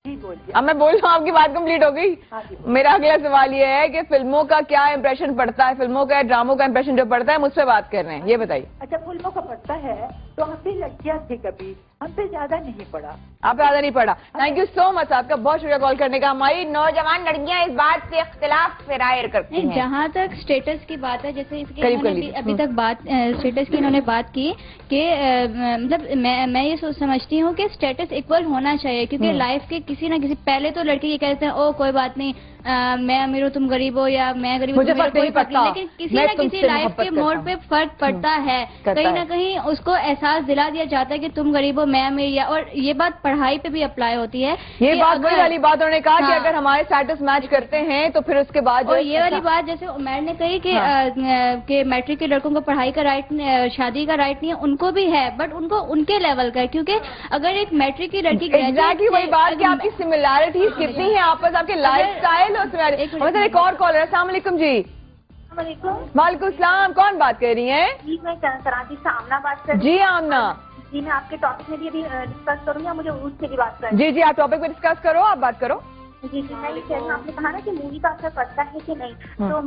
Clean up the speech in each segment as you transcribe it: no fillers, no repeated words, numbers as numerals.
اب میں بول رہا ہوں آپ کی بات کمپلیٹ ہو گئی. میرا اگلا سوال یہ ہے کہ فلموں کا کیا امپریشن پڑتا ہے, فلموں کا ڈراموں کا امپریشن جو پڑتا ہے مجھ سے بات کر رہے ہیں, یہ بتائیے. اچھا فلموں کا پڑتا ہے تو ہم بھی لڑکیاں تھی کبھی, ہم پہ زیادہ نہیں پڑا. آپ زیادہ نہیں پڑا. تھینک یو سو مچ, آپ کا بہت شکریہ کال کرنے کا. ہماری نوجوان لڑکیاں اس بات سے اختلاف رائے کرتی ہیں. جہاں تک اسٹیٹس کی بات ہے, جیسے اس کے ابھی تک بات اسٹیٹس کی انہوں نے بات کی کہ مطلب میں یہ سمجھتی ہوں کہ اسٹیٹس ایکول ہونا چاہیے, کیونکہ لائف کے کسی نہ کسی, پہلے تو لڑکے یہ کہتے ہیں او کوئی بات نہیں, میں امیر ہوں تم غریب ہو, یا میں غریب ہوں کوئی فرق نہیں, لیکن کسی نہ کسی لائف کے موڑ پہ فرق پڑتا ہے. کہیں نہ کہیں اس کو احساس دلا دیا جاتا ہے کہ تم غریب ہو میں امیر, اور یہ بات پڑھائی پہ بھی اپلائی ہوتی ہے. یہ بات وہی والی بات انہوں نے کہا کہ اگر ہمارے اسٹیٹس میچ کرتے ہیں تو پھر اس کے بعد یہ والی بات جیسے عمیر نے کہی کہ میٹرک کے لڑکوں کو پڑھائی کا رائٹ, شادی کا رائٹ نہیں ہے, ان کو بھی ہے, بٹ ان کو ان کے لیول کا ہے, کیونکہ اگر ایک میٹرک کی لڑکی ایگزیکٹلی وہی بات کہ آپ کی سملیرٹیز کتنی ہیں آپس, آپ کے لائف اسٹائل اور ایک اور کالر. السلام علیکم جی. السلام علیکم. وعلیکم السلام, کون بات کر رہی ہیں؟ جی میں کراچی سے آمنہ بات کر رہی ہوں. جی آمنہ. جی میں آپ کے ٹاپک میں بھی ابھی ڈسکس کروں گی, مجھے عروج سے بھی بات کریں. جی جی آپ ٹاپک پہ ڈسکس کرو, آپ بات کرو. جی جی میں یہ کہہ رہی ہوں, آپ نے کہا نا کہ مووی کا اثر پڑتا ہے کہ نہیں, تو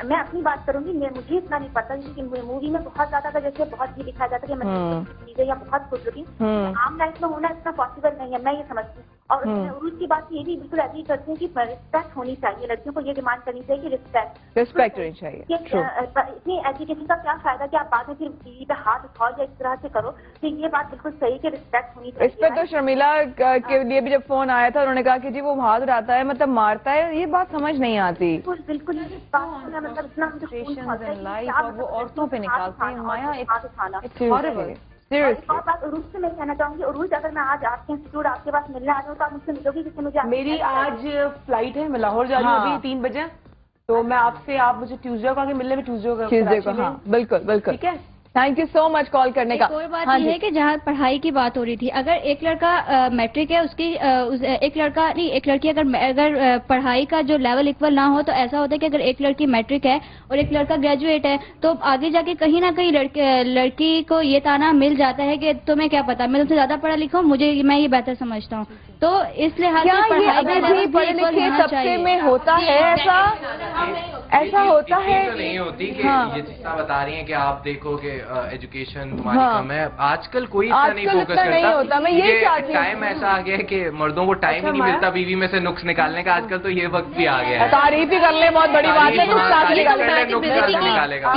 میں اپنی بات کروں گی. مجھے اتنا نہیں پتا کہ مووی میں بہت زیادہ جیسے بہت یہ دکھایا جاتا ہے کہ چیزیں یا بہت خوش ہوتی, عام لائف میں ہونا اتنا پاسبل نہیں ہے, میں یہ سمجھتی ہوں. اور عروج کی بات یہ بھی بالکل ایگری کرتی ہوں کہ رسپیکٹ ہونی چاہیے, لڑکیوں کو یہ ڈیمانڈ کرنی چاہیے کہ رسپیکٹ ہونی چاہیے. اتنی ایجوکیشن کا کیا فائدہ کہ آپ بعد میں پھر بیوی پہ ہاتھ اٹھاؤ یا اس طرح سے کرو, تو یہ بات بالکل صحیح کہ رسپیکٹ ہونی چاہیے. اس پہ تو شرمیلا کے لیے بھی جب فون آیا تھا انہوں نے کہا کہ جی وہ ہاتھ اٹھاتا ہے مطلب مارتا ہے, یہ بات سمجھ نہیں آتی. بالکل مطلب اتنا وہ عورتوں پہ نکالتے ہیں. اور بات عروج سے میں کہنا چاہوں گی, عروج اگر میں آج آپ کے انسٹیٹیوٹ آپ کے پاس ملنے آ جاؤں تو آپ مجھ سے ملو گی, جس سے مجھے میری آج فلائٹ ہے, میں لاہور جا رہی ہوں ابھی 3 بجے, تو میں آپ سے, آپ مجھے ٹیوزڈے کو آ کے ملنے میں ٹیوزڈے کو. ہاں بالکل بالکل, ٹھیک ہے. تھینک یو سو مچ کال کرنے کا. ایک اور بات یہ ہے کہ جہاں پڑھائی کی بات ہو رہی تھی, اگر ایک لڑکا میٹرک ہے, اس کی ایک لڑکی اگر پڑھائی کا جو لیول اکول نہ ہو, تو ایسا ہوتا ہے کہ اگر ایک لڑکی میٹرک ہے اور ایک لڑکا گریجویٹ ہے, تو آگے جا کے کہیں نہ کہیں لڑکی کو یہ تانا مل جاتا ہے کہ تمہیں کیا پتا, میں تم سے زیادہ پڑھا لکھا ہوں, میں یہ بہتر سمجھتا ہوں. تو اس لحاظ سے پڑھائی کا لیول پڑھے لکھے طبقے میں ہوتا ہے ایسا ہوتا ہے. نہیں ہوتی کہ یہ جس طرح بتا رہی ہیں کہ آپ دیکھو کہ ایجوکیشن تمہاری کم ہے, آج کل کوئی اتنا نہیں فوکس کرتا. ٹائم ایسا آ گیا ہے کہ مردوں کو ٹائم ہی نہیں ملتا بیوی میں سے نقص نکالنے کا, آج کل تو یہ وقت بھی آ گیا ہے. تعریف ہی کر لیں بہت بڑی بات ہے.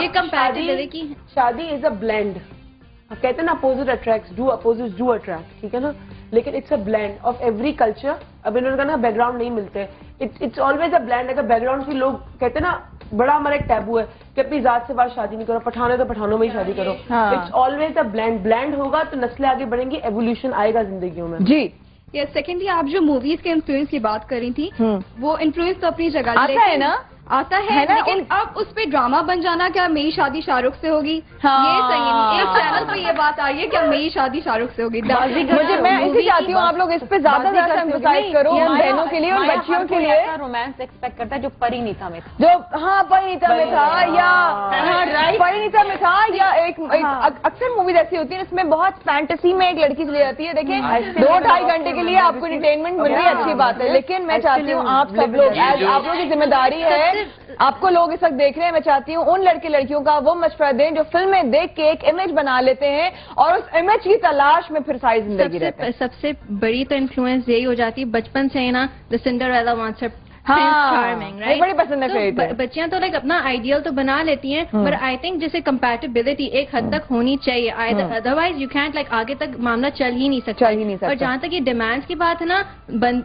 یہ کمپیریٹیوٹی, شادی از اے بلینڈ, کہتے ہیں نا opposite attracts, opposite do attract, ٹھیک ہے نا, لیکن it's a blend of every culture. اب انہوں نے کہا نا بیک گراؤنڈ نہیں ملتے, اٹس آلویز اے بلینڈ. اگر بیک گراؤنڈ کے لوگ کہتے ہیں نا, بڑا ہمارا ایک ٹیبو ہے کہ اپنی ذات سے بات شادی نہیں کرو, پٹھان ہے تو پٹھانوں میں ہی شادی کرو. It's always a blend. Blend ہوگا تو نسلیں آگے بڑھیں گی, ایوولوشن آئے گا زندگیوں میں. جی سیکنڈلی آپ جو موویز کے انفلوئنس کی بات کر رہی تھی, وہ انفلوئنس تو اپنی جگہ آتا ہے نا, آتا ہے, لیکن اب اس پہ ڈرامہ بن جانا کیا میری شادی شاہ رخ سے ہوگی, یہ صحیح نہیں. ایک چینل پہ یہ بات آئی ہے کہ میری شادی شاہ رخ سے ہوگی. مجھے میں اسی چاہتی ہوں آپ لوگ اس پہ زیادہ سے زیادہ ایمفسائز کرو ان بہنوں کے لیے, ان بچیوں کے لیے. رومانس ایکسپیکٹ کرتا ہے جو پرینیتا میں تھا, جو پرینیتا میں تھا, یا پرینیتا میں تھا, یا ایک اکثر موویز ایسی ہوتی ہیں اس میں بہت فینٹیسی میں ایک لڑکی چلی جاتی ہے. دیکھیں 2-2.5 گھنٹے کے لیے آپ کو انٹرٹینمنٹ مل رہی ہے, اچھی بات ہے, لیکن میں چاہتی ہوں آپ سب لوگ, آپ لوگوں کی ذمہ داری ہے, آپ کو لوگ اس وقت دیکھ رہے ہیں, میں چاہتی ہوں ان لڑکے لڑکیوں کا وہ مشورہ دیں جو فلمیں دیکھ کے ایک امیج بنا لیتے ہیں اور اس امیج کی تلاش میں پھر ساری زندگی رہتے ہیں. سب سے بڑی تو انفلوئنس یہی ہو جاتی ہے بچپن سے نا, دا سنڈریلا وانٹس بڑی پسند ہے. بچیاں تو لائک اپنا آئیڈیل تو بنا لیتی ہیں, بٹ آئی تھنک جیسے کمپیٹیبلٹی ایک حد تک ہونی چاہیے, ادروائز یو کینٹ لائک آگے تک معاملہ چل ہی نہیں سکتا. اور جہاں تک یہ ڈیمانڈس کی بات ہے نا,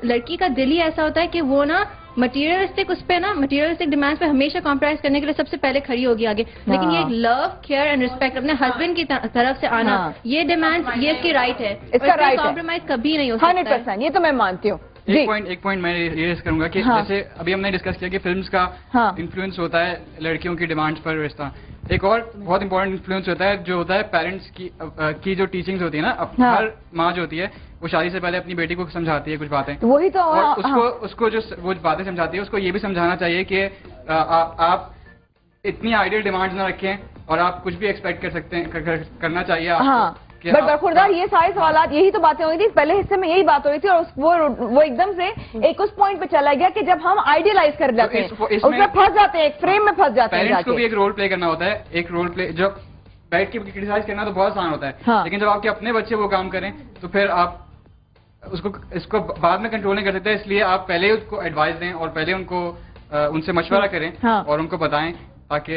لڑکی کا دل ہی ایسا ہوتا ہے کہ وہ نا مٹیریلسٹک اس پہ نا, مٹیریلسٹک ڈیمانڈ پہ ہمیشہ کمپرومائز کرنے کے لیے سب سے پہلے کھڑی ہوگی آگے. لیکن یہ لو, کیئر اینڈ ریسپیکٹ اپنے ہسبینڈ کی طرف سے آنا, یہ ڈیمانڈ, یہ اس کی رائٹ ہے, اس کا کمپرومائز کبھی نہیں ہو سکتا. 100%, یہ تو میں مانتی ہوں. ایک پوائنٹ میں یہ ڈسکس کروں گا کہ جیسے ابھی ہم نے ڈسکس کیا کہ فلمز کا انفلوئنس ہوتا ہے لڑکیوں کی ڈیمانڈس پر. رشتہ ایک اور بہت امپورٹنٹ انفلوئنس ہوتا ہے جو ہوتا ہے پیرنٹس کی جو ٹیچنگز ہوتی ہے نا. ہر ماں جو ہوتی ہے وہ شادی سے پہلے اپنی بیٹی کو سمجھاتی ہے کچھ باتیں, وہی تو, اور اس کو جو وہ باتیں سمجھاتی ہے اس کو یہ بھی سمجھانا چاہیے کہ آپ اتنی آئیڈیل ڈیمانڈز نہ رکھیں اور آپ کچھ بھی ایکسپیکٹ کر سکتے ہیں, کرنا چاہیے آپ. बरखुरदार ये सारे सवालात, यही तो बातें हो रही थी पहले हिस्से में, यही बात हो रही थी और वो एकदम से एक उस पॉइंट पे चला गया कि जब हम आइडियलाइज कर जाते हैं, उसमें फंस जाते हैं, एक फ्रेम में फंस जाते हैं। पेरेंट्स को भी एक रोल प्ले करना होता है, एक रोल प्ले जो बैठ के क्रिटिसाइज करना तो बहुत आसान होता है, लेकिन जब आपके अपने बच्चे वो काम करें तो फिर आप इसको बाद में कंट्रोल नहीं कर सकते, इसलिए आप पहले उसको एडवाइस दें और पहले उनसे मशवरा करें और उनको बताएं ताकि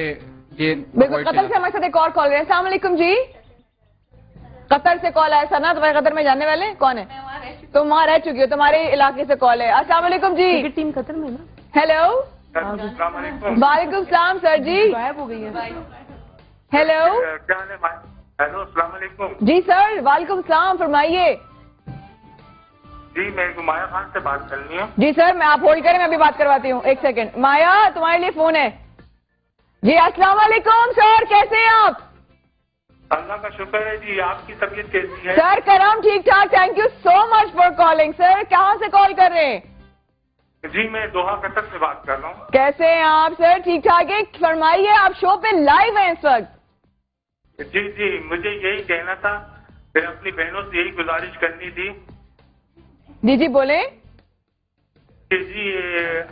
ये। कतर से हमारे साथ एक और कॉल है। अस्सलाम वालेकुम जी, कतर से कॉल आया सना, तुम्हारे कतर में जाने वाले कौन है? तुम वहाँ रह चुकी हो, तुम्हारे इलाके से कॉल है। अस्सलाम वालेकुम जी। टीम कतर में ना। हेलो, वालेकुम सलाम सर जी। गायब हो गई है। हेलो, क्या हाल है? हेलो, अस्सलाम वालेकुम जी सर। वालेकुम सलाम, फरमाइए जी। मैं माया खान से बात करनी है। जी सर, मैं आप होल्ड करें, मैं अभी बात करवाती हूँ, एक सेकंड। माया, तुम्हारे लिए फोन है जी। अस्सलाम वालेकुम सर, कैसे हैं आप? अल्लाह का शुक्र है जी, आपकी तबीयत कैसी है? सर करम ठीक ठाक, thank you so much for calling. Sir कहाँ से कॉल कर रहे हैं? जी मैं दोहा कतर से बात कर रहा हूँ। कैसे हैं आप सर? ठीक ठाक है, फरमाइए, आप शो पे लाइव हैं इस वक्त। जी जी, मुझे यही कहना था, फिर अपनी बहनों से यही गुजारिश करनी थी। जी जी बोले जी।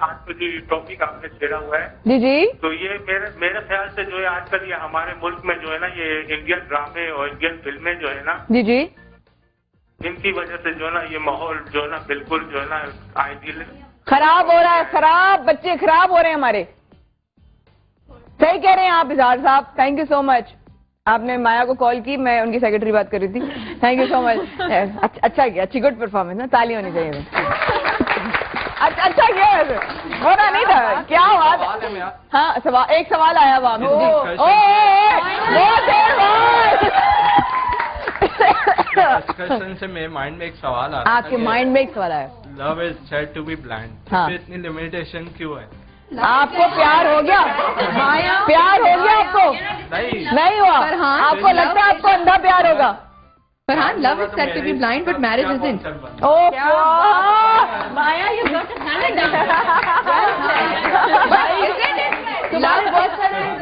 आज तो जो टॉपिक आपने छेड़ा हुआ है जी जी, तो ये मेरे ख्याल से जो है आजकल ये हमारे मुल्क में जो है ना, ये इंडियन ड्रामे और इंडियन फिल्में जो है ना, जी जी, इनकी वजह से जो है ना ये माहौल जो है ना बिल्कुल जो है ना आइडियल खराब हो रहा है, खराब, बच्चे खराब हो रहे हैं हमारे। सही कह रहे हैं आप इजहार साहब, थैंक यू सो मच। आपने माया को कॉल की, मैं उनकी सेक्रेटरी बात कर रही थी। Thank you so much. अच्छा किया, अच्छी गुड परफॉर्मेंस ना, ताली होनी चाहिए। अच्छा किया, होना नहीं था, क्या बात। हाँ, एक सवाल आया हुआ डिस्कशन से मेरे माइंड में एक सवाल आ रहा है। आपके माइंड में एक सवाल आया, love is said to be blind, इतनी लिमिटेशन क्यों है? आपको प्यार हो गया? प्यार हो गया आपको? नहीं हुआ। आपको लगता है आपको अंधा प्यार होगा? Farhan, love is said to be blind, but marriage isn't. Oh, Maya, you got to hand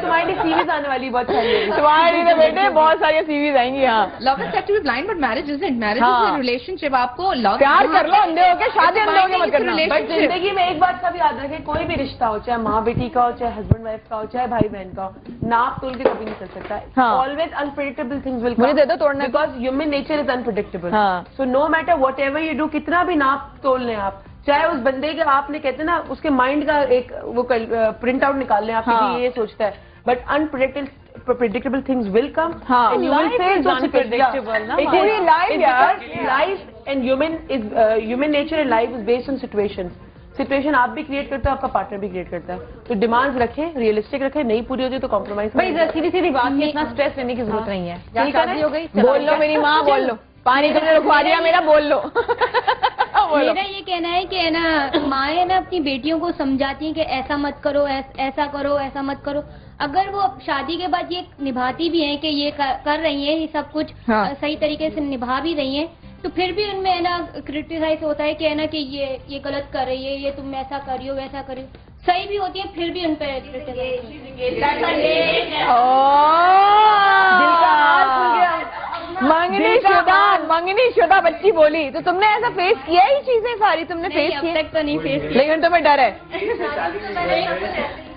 तुम्हारी सीरीज आने वाली बहुत सारी है। तुम्हारी तो बेटे बहुत सारी सीरीज आएंगी। हाँ, love is said to be blind, but marriage isn't. Marriage is a relationship. आपको love प्यार कर लो, अंधे होके शादी, अंधे होके मत करना। जिंदगी में एक बात का भी याद रखें, कोई भी रिश्ता हो, चाहे माँ बेटी का हो, चाहे हस्बैंड वाइफ का हो, चाहे भाई बहन का हो, नाप तोल के कभी नहीं चल सकता। Always unpredictable things will come. मुझे दे दो तोड़ने, because human nature is unpredictable. So no matter whatever you do, कितना भी नाप तोल लें आप, चाहे उस बंदे के, आपने कहते ना उसके माइंड का एक वो प्रिंट आउट निकाल लें, आप ये सोचता है, but unpredictable things will come and you will face unpredictable ना पूरी life and human nature and life is based on situation आप भी क्रिएट करते हो, आपका पार्टनर भी क्रिएट करता है। तो डिमांड्स रखें, रियलिस्टिक रखें, नहीं पूरी होती तो कॉम्प्रोमाइज। भाई सीधी सीधी बात है, इतना स्ट्रेस लेने की जरूरत नहीं है। शादी हो गई, बोल लो मेरी माँ, बोल लो, पानी तुमने रुकवा दिया मेरा, बोल लो। मेरा ये कहना है कि ना माएँ ना अपनी बेटियों को समझाती हैं कि ऐसा मत करो, ऐसा करो, ऐसा मत करो। अगर वो शादी के बाद ये निभाती भी हैं कि ये कर रही हैं, ये सब कुछ सही तरीके से निभा भी रही हैं, तो फिर भी उनमें है ना क्रिटिसाइज होता है कि है ना कि ये गलत कर रही है, ये तुम ऐसा करियो, वैसा करियो। सही भी होती है, फिर भी उन पे मंगनी शुदा बच्ची बोली। तो तुमने ऐसा फेस किया ही चीजें सारी, तुमने फेस किया? तक तो नहीं फेस किया, लेकिन तुम्हें डर है।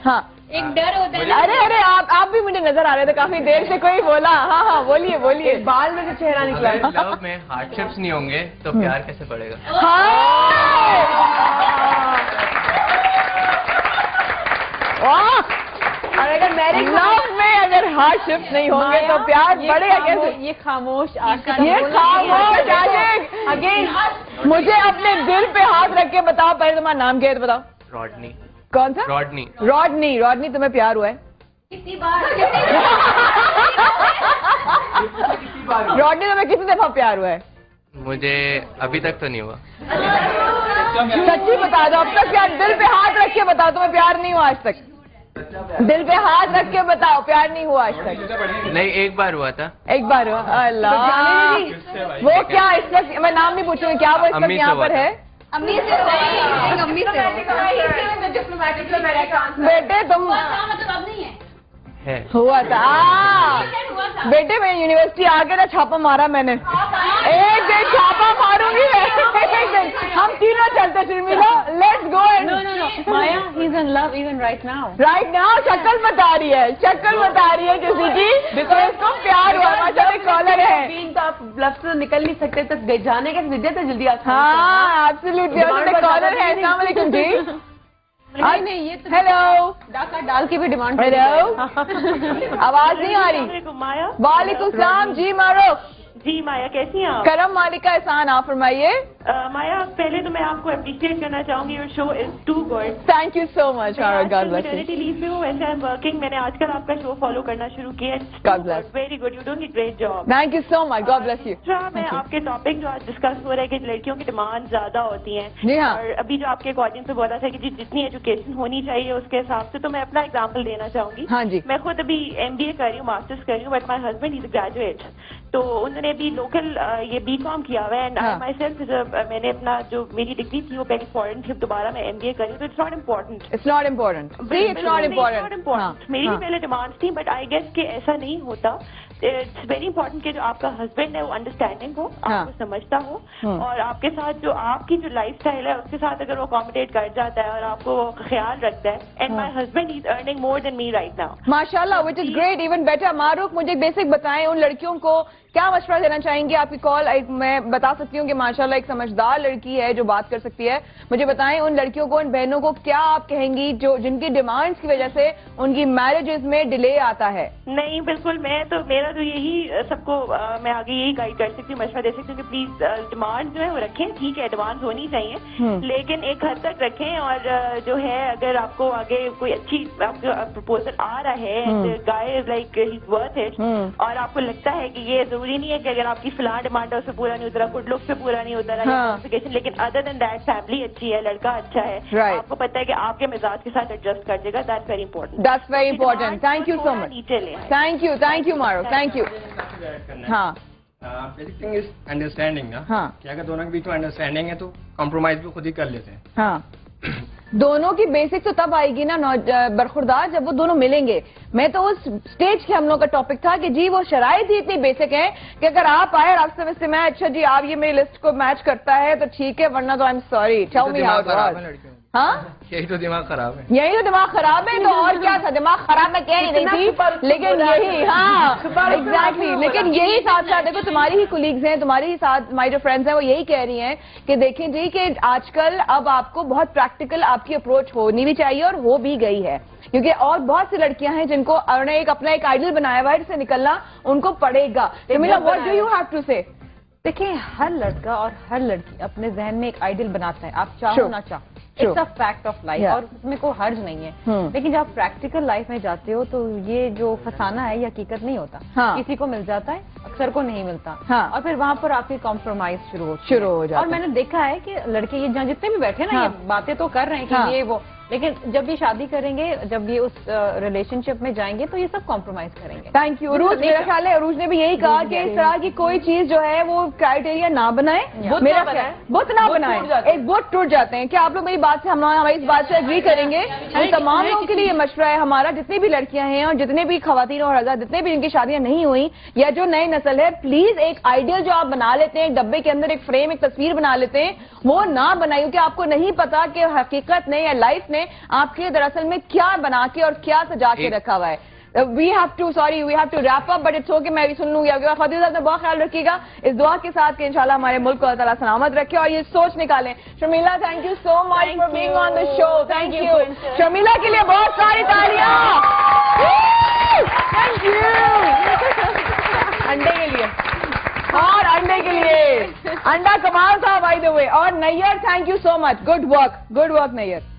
हाँ, एक डर होता है। अरे आप भी मुझे नजर आ रहे थे काफी देर से, कोई बोला। हाँ, बोलिए। बाल में से चेहरा निकला। लव में हार्डशिप्स नहीं होंगे तो प्यार कैसे बढ़ेगा? अगर मैरिज लव में अगर हार्डशिप्स नहीं होंगे तो प्यार बढ़ेगा कैसे? ये खामोश अगेन मुझे अपने दिल पे हाथ रख के बताओ, पहले तुम्हारा नाम क्या है तो बताओ। रॉडनी। कौन सा? रॉडनी तुम्हें प्यार हुआ है? कितनी बार? रॉडनी तुम्हें कितनी दफा प्यार हुआ है? मुझे अभी तक तो नहीं हुआ। सच्ची बता दो, अब तक प्यार, दिल पे हाथ रख के बताओ, तुम्हें प्यार नहीं हुआ आज तक? दिल पे हाथ रख के बताओ, प्यार नहीं हुआ आज तक? नहीं, एक बार हुआ था। एक बार हुआ? अल्लाह, वो क्या इस वक्त, मैं नाम नहीं पूछूंगी, क्या वो इस वक्त यहाँ पर है? अम्मी से बेटे तुम मतलब अब नहीं है। है। हुआ था बेटे, मैं यूनिवर्सिटी आके ना छापा मारा मैंने, एक दिन छापा मारूंगी मैं, एक दिन हम तीनों चलते Sharmila, let's go and Maya, he is in love even right now. शक्ल बता रही है, शक्ल बता रही है किसी की, बिकॉज इसको प्यार हुआ, माशाल्लाह कॉलर है। तो आप लफ्ज से निकल नहीं सकते, तो जाने के विद्या तो जल्दी आता है। हाँ एब्सोल्युटली, कॉलर है। अस्सलाम वालेकुम जी। नहीं, ये तो हेलो, डाका डाल की भी डिमांड। हेलो, आवाज नहीं आ रही। माया, वालेकुम सलाम जी। मारो जी माया, कैसी हैं आप? करम मालिका एहसान, आप फरमाइए। माया, पहले तो मैं आपको अप्रिशिएट करना चाहूंगी, your show is too good. Thank you so much. Maternity leave में हूँ, वैसे आई एम वर्किंग, मैंने आजकल आपका शो फॉलो करना शुरू किया। God bless. Very good, you doing a great job. Thank you so much, God bless you. मैं आपके टॉपिक जो आज डिस्कस हो रहा है कि लड़कियों की डिमांड ज्यादा होती है, जी हाँ, और अभी जो आपके एक ऑडियंस में बोला था कि जितनी एजुकेशन होनी चाहिए उसके हिसाब से, तो मैं अपना एग्जाम्पल देना चाहूंगी। हाँ जी। मैं खुद अभी MBA कर रही हूँ, मास्टर्स कर रही हूँ, but my husband is graduate, तो उन्होंने अभी लोकल ये BCom किया हुआ है, एंड आई माई सेल्फ मैंने अपना जो मेरी डिग्री थी वो पहले फॉरेन से दोबारा मैं MBA करी, तो it's not important. It's not important, it's not important. मेरी भी पहले डिमांड्स थी, बट आई गेस कि ऐसा नहीं होता। इट्स वेरी इंपॉर्टेंट कि जो आपका हस्बैंड है वो अंडरस्टैंडिंग हो, आपको समझता हो, और आपके साथ जो आपकी जो लाइफ स्टाइल है उसके साथ अगर वो अकोमोडेट कर जाता है और आपको ख्याल रखता है। And my husband is earning more than me right now, माशाल्लाह, which is great, even better. Maroof, मुझे बेसिक बताएं, उन लड़कियों को क्या मशवरा देना चाहेंगे? आपकी कॉल मैं बता सकती हूँ कि माशाल्लाह एक समझदार लड़की है जो बात कर सकती है। मुझे बताएं, उन लड़कियों को, उन बहनों को क्या आप कहेंगी जो जिनकी डिमांड्स की वजह से उनकी मैरिजेस में डिले आता है? नहीं, बिल्कुल, मैं तो मेरा तो यही सबको मैं आगे यही गाइड कर सकती हूँ, मशवरा दे सकती हूँ कि प्लीज डिमांड जो है वो रखें, ठीक है एडवांस होनी चाहिए, लेकिन एक हद तक रखें, और जो है अगर आपको आगे कोई अच्छी प्रपोजल आ रहा है, guy is like he is worth it, और आपको लगता है कि ये जरूरी नहीं है कि अगर आपकी फिलहाल डिमांड है उससे पूरा नहीं उतरा, गुड लुक से पूरा नहीं उतरा, लेकिन अदर देन दैट फैमिली अच्छी है, लड़का अच्छा है, आपको पता है कि आपके मिजाज के साथ एडजस्ट कर देगा, that's very important. That's very important. Thank you so much. Thank you मारो, थैंक यू। हाँ, बेसिक थिंग इज अंडरस्टैंडिंग ना। हाँ, कि अगर दोनों के बीच में अंडरस्टैंडिंग है तो कॉम्प्रोमाइज भी खुद ही कर लेते हैं। हाँ, दोनों की बेसिक तो तब आएगी ना बरखुरदार, जब वो दोनों मिलेंगे। मैं तो उस स्टेज के हम लोग का टॉपिक था कि जी वो शराइत ही इतनी बेसिक है कि अगर आप आए और आपसे वैसे मैं, अच्छा जी आप ये मेरी लिस्ट को मैच करता है तो ठीक है, वरना तो I am sorry, tell me how it was. हाँ, यही तो दिमाग खराब है, यही तो दिमाग खराब है, तो और क्या था? दिमाग खराब मैं कह नहीं रही थी, लेकिन यही, हाँ एग्जैक्टली, लेकिन यही साथ साथ देखो तुम्हारी ही कुलीग्स हैं, तुम्हारी ही साथ हमारी जो फ्रेंड्स हैं वो यही कह रही हैं कि देखें जी कि आजकल अब आपको बहुत प्रैक्टिकल आपकी अप्रोच होनी भी चाहिए, और हो भी गई है, क्योंकि और बहुत सी लड़कियां हैं जिनको अपना एक आइडल बनाया हुआ है जिससे निकलना उनको पड़ेगा। What do you have to say? देखिए, हर लड़का और हर लड़की अपने जहन में एक आइडल बनाता है, आप चाहो ना चाहो, it's a fact of life, और उसमें कोई हर्ज नहीं है। लेकिन जब आप प्रैक्टिकल लाइफ में जाते हो तो ये जो फसाना है ये हकीकत नहीं होता। किसी को मिल जाता है, अक्सर को नहीं मिलता, और फिर वहाँ पर आपकी कॉम्प्रोमाइज शुरू हो जाता है। और मैंने देखा है कि लड़के ये जितने भी बैठे ना, ये बातें तो कर रहे हैं कि ये वो, लेकिन जब ये शादी करेंगे, जब ये उस रिलेशनशिप में जाएंगे तो ये सब कॉम्प्रोमाइज करेंगे। थैंक यू अरूज। मेरा ख्याल है अरूज ने भी यही कहा कि इस तरह की कोई चीज जो है वो क्राइटेरिया ना बनाए, मेरा बुत ना बनाए, एक बुत टूट जाते हैं। क्या आप लोग मेरी बात से, हमारी इस बात से एग्री करेंगे? तो तमाम लोगों के लिए ये मशवरा है हमारा, जितनी भी लड़कियां हैं और जितने भी खवातीन और हज़रात, जितने भी जिनकी शादियां नहीं हुई या जो नई नस्ल है, प्लीज एक आइडियल जो आप बना लेते हैं, एक डब्बे के अंदर एक फ्रेम, एक तस्वीर बना लेते हैं, वो ना बनाइए, क्योंकि आपको नहीं पता कि हकीकत ने या लाइफ ने आपके दरअसल में क्या बना के और क्या सजा के रखा हुआ है। we have to wrap up, but it's okay, मैं भी सुन लूंगी। खातिन साहब ने बहुत ख्याल रखिएगा इस दुआ के साथ कि इंशाल्लाह हमारे मुल्क को अल्लाह ताला सलामत रखे और ये सोच निकालें। Sharmila, thank you so much for being on the show. Thank you Sharmila के लिए बहुत सारी तालियां। थैंक यू अंडे के लिए, और अंडे के लिए अंडा कमाल था बाय द वे। और Nayyar, thank you so much, good work Nayyar.